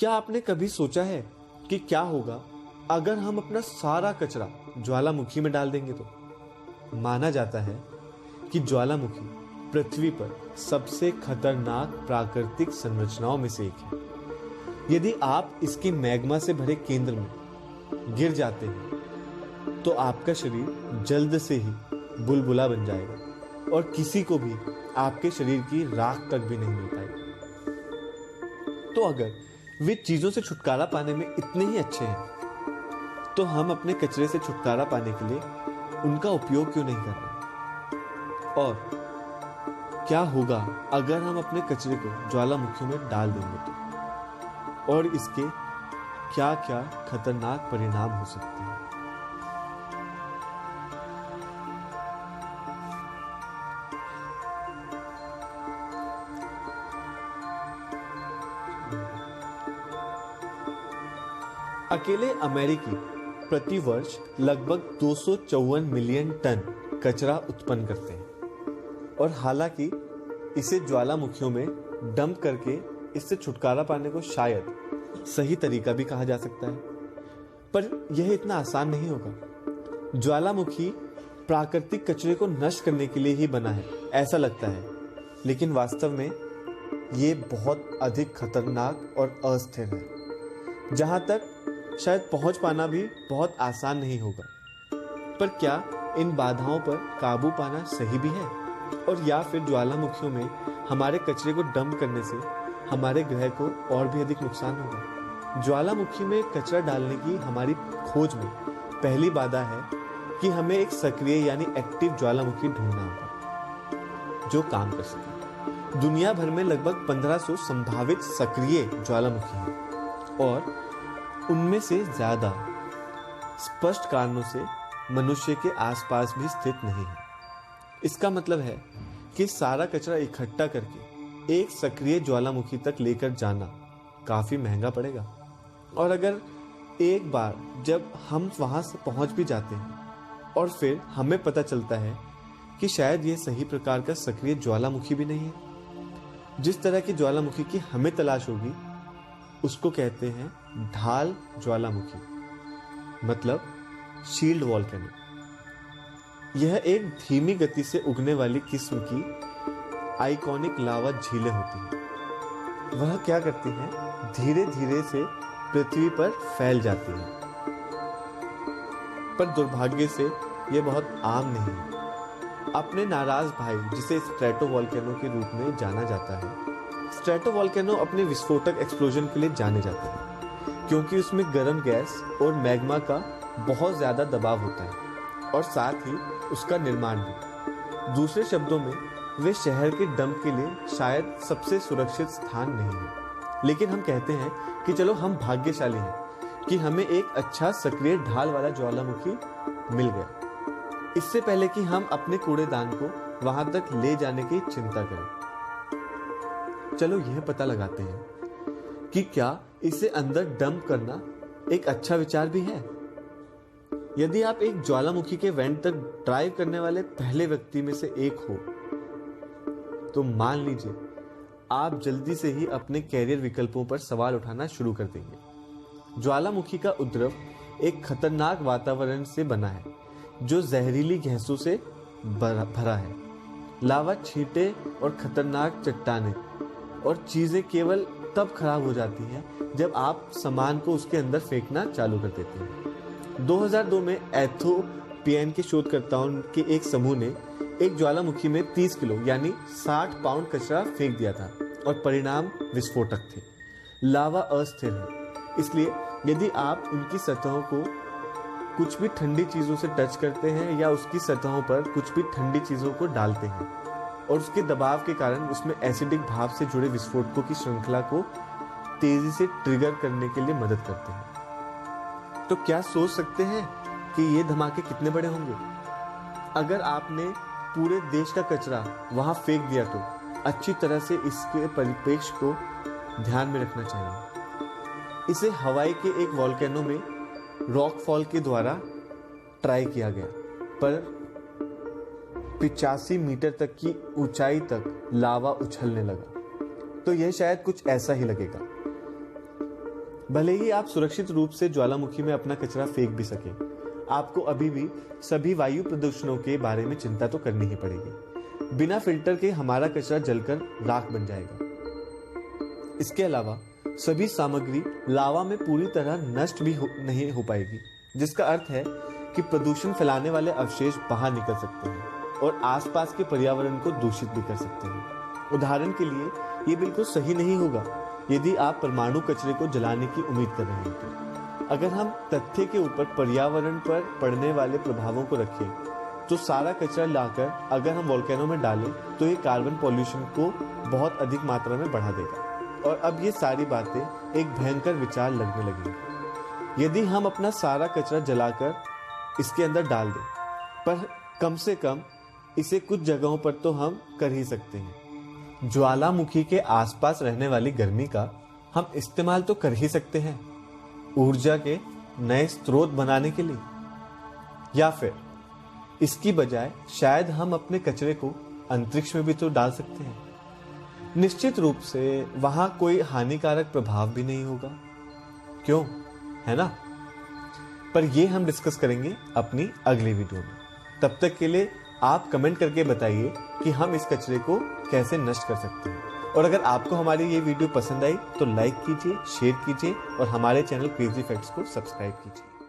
क्या आपने कभी सोचा है कि क्या होगा अगर हम अपना सारा कचरा ज्वालामुखी में डाल देंगे? तो माना जाता है कि ज्वालामुखी पृथ्वी पर सबसे खतरनाक प्राकृतिक संरचनाओं में से एक है। यदि आप इसके मैग्मा से भरे केंद्र में गिर जाते हैं तो आपका शरीर जल्द से ही बुलबुला बन जाएगा और किसी को भी आपके शरीर की राख तक भी नहीं मिल पाएगी। तो अगर वे चीजों से छुटकारा पाने में इतने ही अच्छे हैं तो हम अपने कचरे से छुटकारा पाने के लिए उनका उपयोग क्यों नहीं कर रहे? और क्या होगा अगर हम अपने कचरे को ज्वालामुखी में डाल देंगे तो? और इसके क्या क्या खतरनाक परिणाम हो सकते हैं? अकेले अमेरिकी प्रति वर्ष लगभग 254 मिलियन टन कचरा उत्पन्न करते हैं और हालांकि इसे ज्वालामुखियों में डंप करके इससे छुटकारा पाने को शायद सही तरीका भी कहा जा सकता है, पर यह इतना आसान नहीं होगा। ज्वालामुखी प्राकृतिक कचरे को नष्ट करने के लिए ही बना है ऐसा लगता है, लेकिन वास्तव में ये बहुत अधिक खतरनाक और अस्थिर है, जहां तक शायद पहुंच पाना भी बहुत आसान नहीं होगा। पर क्या इन बाधाओं पर काबू पाना सही भी है? और या फिर ज्वालामुखियों में हमारे कचरे को डंप करने से हमारे ग्रह को और भी अधिक नुकसान होगा? ज्वालामुखी में कचरा डालने की हमारी खोज में पहली बाधा है कि हमें एक सक्रिय यानी एक्टिव ज्वालामुखी ढूंढना होगा जो काम कर सके। दुनिया भर में लगभग 1500 संभावित सक्रिय ज्वालामुखी हैं और उनमें से ज्यादा स्पष्ट कारणों से मनुष्य के आसपास भी स्थित नहीं है। इसका मतलब है कि सारा कचरा इकट्ठा करके एक सक्रिय ज्वालामुखी तक लेकर जाना काफी महंगा पड़ेगा। और अगर एक बार जब हम वहां से पहुंच भी जाते हैं और फिर हमें पता चलता है कि शायद यह सही प्रकार का सक्रिय ज्वालामुखी भी नहीं है, जिस तरह की ज्वालामुखी की हमें तलाश होगी उसको कहते हैं ढाल ज्वालामुखी, मतलब शील्ड वॉल्केनो। यह एक धीमी गति से उगने वाली किस्म की आइकॉनिक लावा झीलें होती हैं। वह क्या करती हैं? धीरे धीरे से पृथ्वी पर फैल जाती हैं, पर दुर्भाग्य से यह बहुत आम नहीं है। अपने नाराज भाई जिसे स्ट्रेटोवॉल्केनो के रूप में जाना जाता है, स्ट्रेटोवॉल्केनो अपने विस्फोटक एक्सप्लोजन के लिए जाने जाते हैं क्योंकि उसमें गर्म गैस और मैग्मा का बहुत ज्यादा दबाव होता है और साथ ही उसका निर्माण भी। दूसरे शब्दों में वे शहर के डंप के लिए शायद सबसे सुरक्षित स्थान नहीं है, लेकिन हम कहते हैं कि चलो हम भाग्यशाली हैं कि हमें एक अच्छा सक्रिय ढाल वाला ज्वालामुखी मिल गया, इससे पहले कि हम अपने कूड़ेदान को वहां तक ले जाने की चिंता करें। चलो यह पता लगाते हैं कि क्या इसे अंदर डंप करना एक अच्छा विचार भी है। यदि आप एक ज्वालामुखी के वेंट तक ड्राइव करने वाले पहले व्यक्ति में से एक हो तो मान लीजिए आप जल्दी से ही अपने कैरियर विकल्पों पर सवाल उठाना शुरू कर देंगे। ज्वालामुखी का उद्रव एक खतरनाक वातावरण से बना है जो जहरीली गैसों से भरा है। लावा छींटे और खतरनाक चट्टानें और चीजें केवल तब खराब हो जाती हैं जब आप सामान को उसके अंदर फेंकना चालू कर देते हैं। 2002 में एथोपियन के शोधकर्ताओं के एक समूह ने एक ज्वालामुखी में 30 किलो यानी 60 पाउंड कचरा फेंक दिया था और परिणाम विस्फोटक थे। लावा अस्थिर है, इसलिए यदि आप उनकी सतहों को कुछ भी ठंडी चीजों से टच करते हैं या उसकी सतहों पर कुछ भी ठंडी चीजों को डालते हैं और उसके दबाव के कारण उसमें एसिडिक भाप से जुड़े विस्फोटकों की श्रृंखला को तेजी से ट्रिगर करने के लिए मदद करते हैं। तो क्या सोच सकते हैं कि ये धमाके कितने बड़े होंगे? अगर आपने पूरे देश का कचरा वहां फेंक दिया तो अच्छी तरह से इसके परिप्रेक्ष्य को ध्यान में रखना चाहिए। इसे हवाई के एक वॉल्केनो में रॉकफॉल के द्वारा ट्राई किया गया, पर 85 मीटर तक की ऊंचाई तक लावा उछलने लगा। तो यह शायद कुछ ऐसा ही लगेगा। भले ही आप सुरक्षित रूप से ज्वालामुखी में अपना कचरा फेंक भी सकें, आपको अभी भी सभी वायु प्रदूषणों के बारे में चिंता तो करनी ही पड़ेगी। बिना फिल्टर के हमारा कचरा जलकर राख बन जाएगा। इसके अलावा सभी सामग्री लावा में पूरी तरह नष्ट भी नहीं हो पाएगी, जिसका अर्थ है कि प्रदूषण फैलाने वाले अवशेष बाहर निकल सकते हैं और आसपास के पर्यावरण को दूषित भी कर सकते हैं। उदाहरण के लिए ये बिल्कुल सही नहीं होगा यदि आप परमाणु कचरे को जलाने की उम्मीद कर रहे हैं तो। अगर हम तथ्य के ऊपर पर्यावरण पर पड़ने वाले प्रभावों को रखें तो सारा कचरा लाकर अगर हम वोल्केनो में डालें तो ये कार्बन पॉल्यूशन को बहुत अधिक मात्रा में बढ़ा देगा। और अब ये सारी बातें एक भयंकर विचार लगने लगेंगी। यदि हम अपना सारा कचरा जलाकर इसके अंदर डाल दें, पर कम से कम इसे कुछ जगहों पर तो हम कर ही सकते हैं। ज्वालामुखी के आसपास रहने वाली गर्मी का हम इस्तेमाल तो कर ही सकते हैं ऊर्जा के नए स्रोत बनाने के लिए, या फिर इसकी बजाय शायद हम अपने कचरे को अंतरिक्ष में भी तो डाल सकते हैं। निश्चित रूप से वहां कोई हानिकारक प्रभाव भी नहीं होगा, क्यों, है ना? पर ये हम डिस्कस करेंगे अपनी अगली वीडियो में। तब तक के लिए आप कमेंट करके बताइए कि हम इस कचरे को कैसे नष्ट कर सकते हैं। और अगर आपको हमारी ये वीडियो पसंद आई तो लाइक कीजिए, शेयर कीजिए और हमारे चैनल क्रेजी फैक्ट्स को सब्सक्राइब कीजिए।